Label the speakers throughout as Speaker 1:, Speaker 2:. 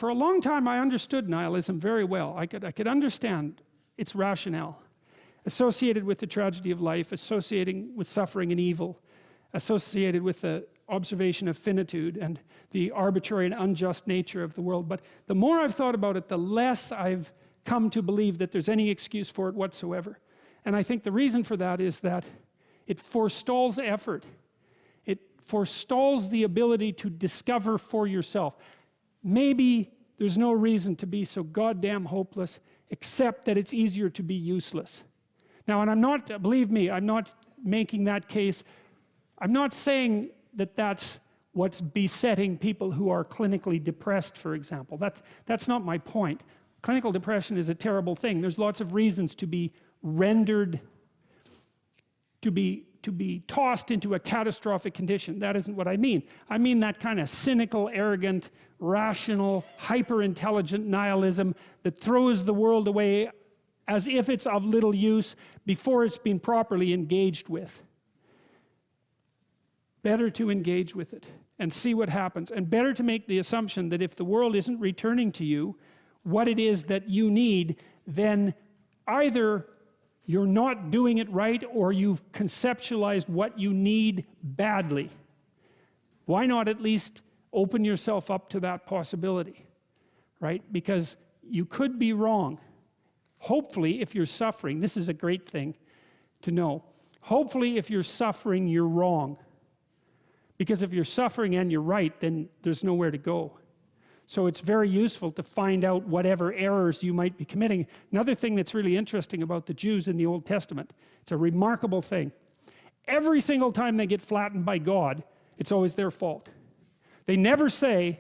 Speaker 1: for a long time I understood nihilism very well. I could understand its rationale, associated with the tragedy of life, associating with suffering and evil, associated with the observation of finitude and the arbitrary and unjust nature of the world. But the more I've thought about it, the less I've come to believe that there's any excuse for it whatsoever. And I think the reason for that is that it forestalls effort. It forestalls the ability to discover for yourself. Maybe there's no reason to be so goddamn hopeless, except that it's easier to be useless. Now, and I'm not, believe me, I'm not making that case. I'm not saying that that's what's besetting people who are clinically depressed, for example. That's not my point. Clinical depression is a terrible thing. There's lots of reasons to be rendered, to be tossed into a catastrophic condition. That isn't what I mean. I mean that kind of cynical, arrogant, rational, hyper-intelligent nihilism that throws the world away as if it's of little use before it's been properly engaged with. Better to engage with it and see what happens, and better to make the assumption that if the world isn't returning to you what it is that you need, then either you're not doing it right or you've conceptualized what you need badly. Why not at least open yourself up to that possibility, right? Because you could be wrong. Hopefully, if you're suffering, this is a great thing to know. Hopefully, if you're suffering, you're wrong. Because if you're suffering and you're right, then there's nowhere to go. So it's very useful to find out whatever errors you might be committing. Another thing that's really interesting about the Jews in the Old Testament, it's a remarkable thing. Every single time they get flattened by God, it's always their fault. They never say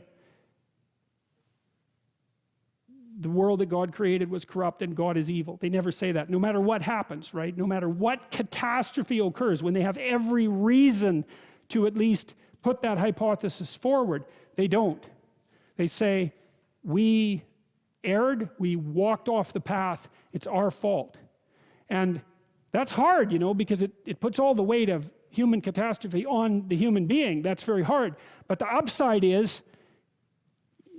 Speaker 1: the world that God created was corrupt and God is evil. They never say that, no matter what happens, right? No matter what catastrophe occurs, when they have every reason to at least put that hypothesis forward, they don't. They say, we erred, we walked off the path, it's our fault. And that's hard, you know, because it puts all the weight of human catastrophe on the human being. That's very hard. But the upside is,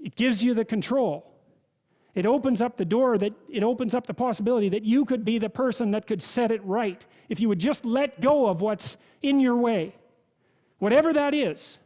Speaker 1: it gives you the control. It opens up the door, it opens up the possibility that you could be the person that could set it right if you would just let go of what's in your way. Whatever that is.